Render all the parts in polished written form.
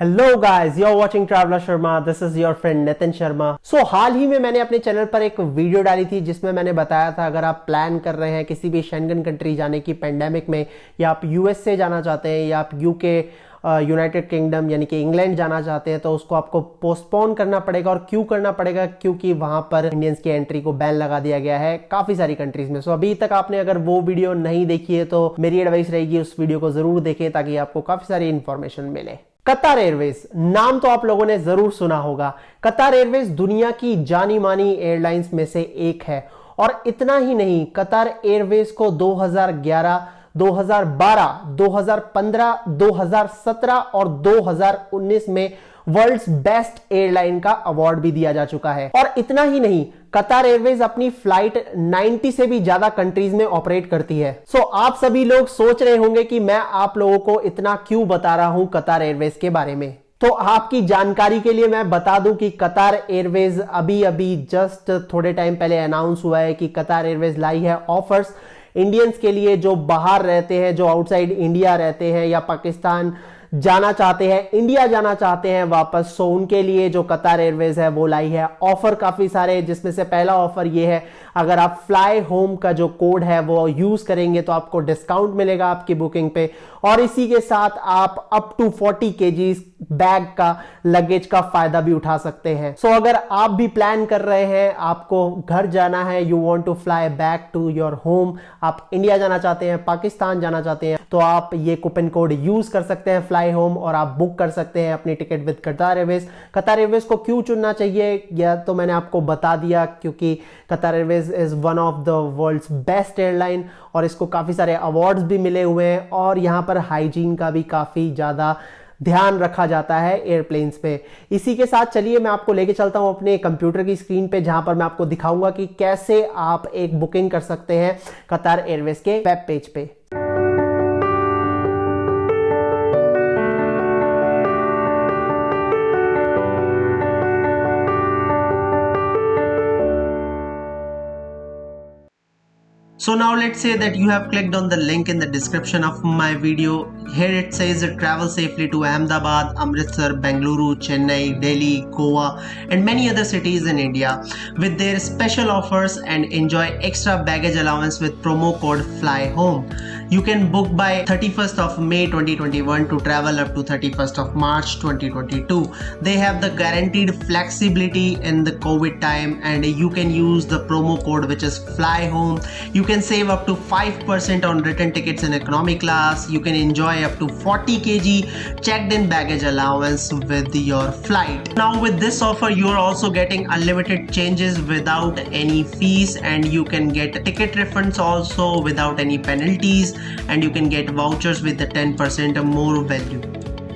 Hello guys, you are watching Traveller Sharma. This is your friend Nitin Sharma. So हाल ही में मैंने अपने चैनल पर एक वीडियो डाली थी जिसमें मैंने बताया था अगर आप प्लान कर रहे हैं किसी भी शेंगन कंट्री जाने की पेंडेमिक में, या आप यूएस से जाना चाहते हैं, या आप यूके यूनाइटेड किंगडम यानी कि इंग्लैंड जाना चाहते हैं, तो उसको आपको पोस्टपोन करना पड़ेगा। और क्यों करना पड़ेगा? क्योंकि वहां पर इंडियंस की एंट्री को बैन लगा दिया गया है काफी सारी कंट्रीज में। सो अभी तक आपने अगर वो वीडियो नहीं देखी है तो मेरी एडवाइस रहेगी उस वीडियो को जरूर देखें ताकि आपको काफी सारी इंफॉर्मेशन मिले। कतार एयरवेज नाम तो आप लोगों ने जरूर सुना होगा। कतार एयरवेज दुनिया की जानी मानी एयरलाइंस में से एक है। और इतना ही नहीं, कतार एयरवेज को 2011, 2012, 2015, 2017 और 2019 में वर्ल्ड्स बेस्ट एयरलाइन का अवार्ड भी दिया जा चुका है। और इतना ही नहीं, कतार एयरवेज अपनी फ्लाइट 90 से भी ज्यादा कंट्रीज में ऑपरेट करती है। सो आप सभी लोग सोच रहे होंगे कि मैं आप लोगों को इतना क्यों बता रहा हूं कतार एयरवेज के बारे में। तो आपकी जानकारी के लिए मैं बता दूं कि कतार एयरवेज अभी अभी जस्ट थोड़े टाइम पहले अनाउंस हुआ है कि कतार एयरवेज लाई है ऑफर्स इंडियंस के लिए जो बाहर रहते हैं, जो आउटसाइड इंडिया रहते हैं या पाकिस्तान जाना चाहते हैं, इंडिया जाना चाहते हैं वापस। सो उनके लिए जो कतार एयरवेज है वो लाई है ऑफर काफी सारे, जिसमें से पहला ऑफर ये है, अगर आप फ्लाई होम का जो कोड है वो यूज करेंगे तो आपको डिस्काउंट मिलेगा आपकी बुकिंग पे। और इसी के साथ आप अप टू 40 kg बैग का लगेज का फायदा भी उठा सकते हैं। सो अगर आप भी प्लान कर रहे हैं, आपको घर जाना है, you want to fly back to your home, आप इंडिया जाना चाहते हैं, पाकिस्तान जाना चाहते हैं, तो आप ये कूपन कोड यूज कर सकते हैं फ्लाई होम, और आप बुक कर सकते हैं अपनी टिकट विद कतार एयरवेज। कतार एयरवेज को क्यों चुनना चाहिए या तो मैंने आपको बता दिया, क्योंकि Qatar airways is one of the world's best airline और इसको काफी सारे अवार्ड्स भी मिले हुए हैं। और यहां पर हाइजीन का भी काफी ज्यादा ध्यान रखा जाता है एयरप्लेन्स पे। इसी के साथ चलिए मैं आपको लेके चलता हूं अपने कंप्यूटर की स्क्रीन पे, जहां पर मैं आपको दिखाऊंगा कि कैसे आप एक बुकिंग कर सकते हैं कतार एयरवेज के वेब पेज पे। So now let's say that you have clicked on the link in the description of my video. Here it says travel safely to Ahmedabad, Amritsar, Bengaluru, Chennai, Delhi, Goa and many other cities in India with their special offers, and enjoy extra baggage allowance with promo code FLYHOME. You can book by 31st of May 2021 to travel up to 31st of March 2022. They have the guaranteed flexibility in the COVID time, and you can use the promo code which is FLYHOME. You can save up to 5% on return tickets in economy class. You can enjoy up to 40 kg checked in baggage allowance with your flight. Now with this offer you are also getting unlimited changes without any fees, and you can get ticket refunds also without any penalties, and you can get vouchers with the 10% more value.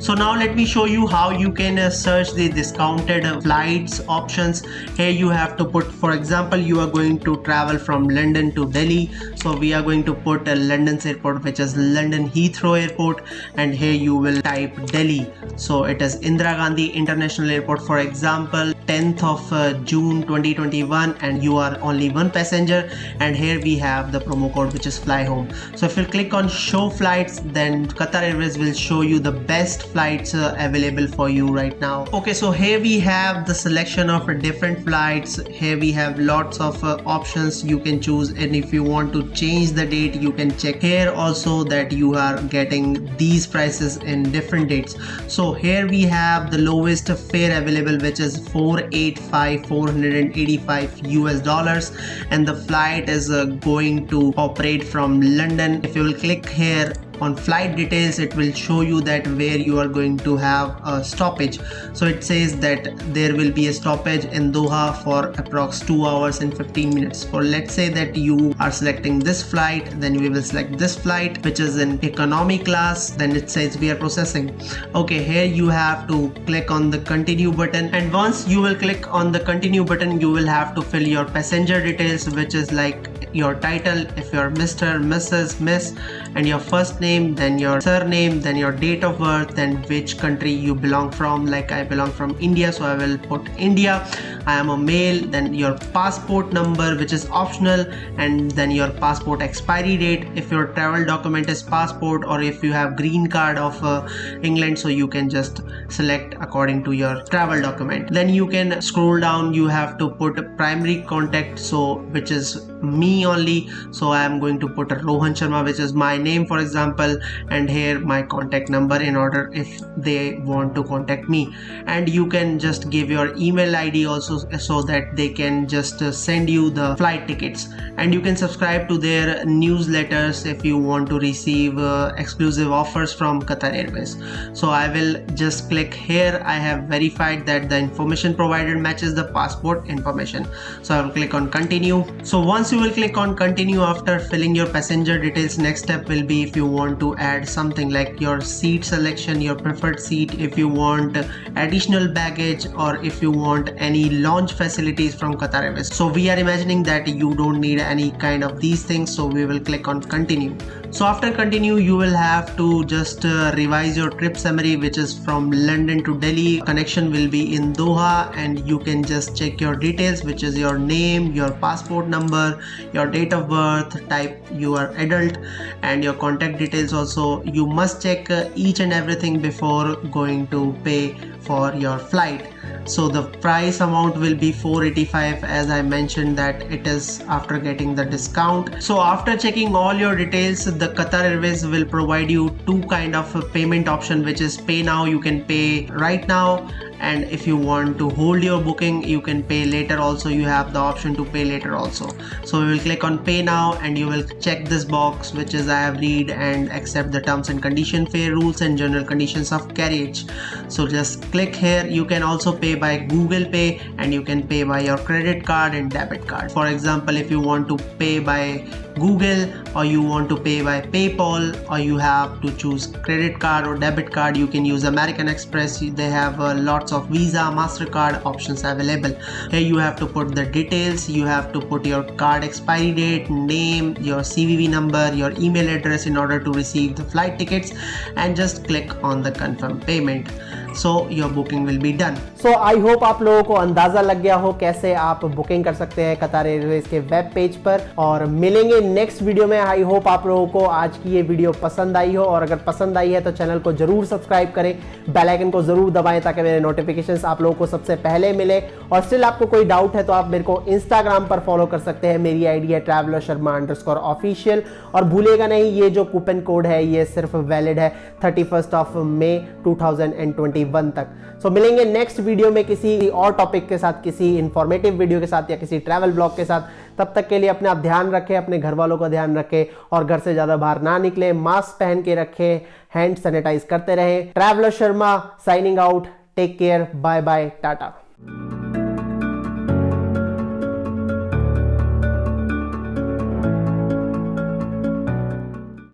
So now let me show you how you can search the discounted flights options. Here you have to put, for example, you are going to travel from London to Delhi. So we are going to put London's airport, which is London Heathrow Airport, and here you will type Delhi. So it is Indira Gandhi International Airport, for example, 10th of June 2021, and you are only one passenger, and here we have the promo code which is Fly Home. So if you click on show flights, then Qatar Airways will show you the best flights available for you right now. Okay, so here we have the selection of different flights. Here we have lots of options you can choose, and if you want to change the date you can check here also that you are getting these prices in different dates. So here we have the lowest fare available, which is $485 US, and the flight is going to operate from London. If you will click here on flight details, it will show you that where you are going to have a stoppage. So it says that there will be a stoppage in Doha for approx 2 hours and 15 minutes. For let's say that you are selecting this flight, then we will select this flight which is in economy class, then it says we are processing. Okay, here you have to click on the continue button, and once you will click on the continue button you will have to fill your passenger details, which is like your title, if you're Mr., Mrs., Miss, and your first name, then your surname, then your date of birth, then which country you belong from. Like I belong from India, so I will put India. I am a male. Then your passport number, which is optional, and then your passport expiry date if your travel document is passport, or if you have green card of England, so you can just select according to your travel document. Then you can scroll down, you have to put primary contact, so which is me only, so I am going to put Rohan Sharma, which is my name for example, and here my contact number in order if they want to contact me. And you can just give your email ID also, so that they can just send you the flight tickets, and you can subscribe to their newsletters if you want to receive exclusive offers from Qatar Airways. So I will just click here. I have verified that the information provided matches the passport information, so I will click on continue. So once you will click on continue after filling your passenger details, next step will be if you want to add something like your seat selection, your preferred seat, if you want additional baggage, or if you want any launch facilities from Qatar Airways. So we are imagining that you don't need any kind of these things, so we will click on continue. So after continue, you will have to just revise your trip summary, which is from London to Delhi. Connection will be in Doha, and you can just check your details, which is your name, your passport number, your date of birth, type you are adult, and your contact details also. You must check each and everything before going to pay for your flight. So the price amount will be 485, as I mentioned that it is after getting the discount. So after checking all your details, the Qatar Airways will provide you two kind of payment option, which is pay now. You can pay right now, and if you want to hold your booking, you can pay later also. You have the option to pay later also. So we will click on pay now, and you will check this box, which is I have read and accept the terms and condition, fair rules and general conditions of carriage. So just click here. You can also pay by Google Pay, and you can pay by your credit card and debit card. For example, if you want to pay by Google, or you want to pay by PayPal, or you have to choose credit card or debit card, you can use American Express. They have lots of Visa, MasterCard options available. Here you have to put the details. You have to put your card expiry date, name, your CVV number, your email address in order to receive the flight tickets, and just click on the confirm payment. So your booking will be done. So I hope आप लोगों को अंदाजा लग गया हो कैसे आप booking कर सकते हैं कतार एयरवेज के वेब पेज पर, और मिलेंगे नेक्स्ट वीडियो में। आई होप आप लोगों को आज की ये वीडियो पसंद आई हो, और अगर पसंद आई है तो चैनल को जरूर सब्सक्राइब करें, बेल आइकन को जरूर दबाएं ताकि मेरे नोटिफिकेशंस आप लोगों को सबसे पहले मिले। और स्टिल आपको कोई डाउट है तो आप मेरे को इंस्टाग्राम पर फॉलो कर सकते हैं। मेरी आईडी है traveler_sharma_official, और भूलेगा नहीं ये जो कूपन कोड है ये सिर्फ वैलिड है 31 मई 2021 तक। सो मिलेंगे नेक्स्ट वीडियो में किसी और टॉपिक के साथ, किसी इंफॉर्मेटिव वीडियो के साथ, या किसी ट्रैवल ब्लॉग के साथ। तब तक के लिए अपना ध्यान रखें, अपने घर वालों का ध्यान रखें, और घर से ज्यादा बाहर ना निकले, मास्क पहन के रखें, हैंड सैनिटाइज करते रहें। Traveller Sharma signing out. Take care, bye bye, Tata.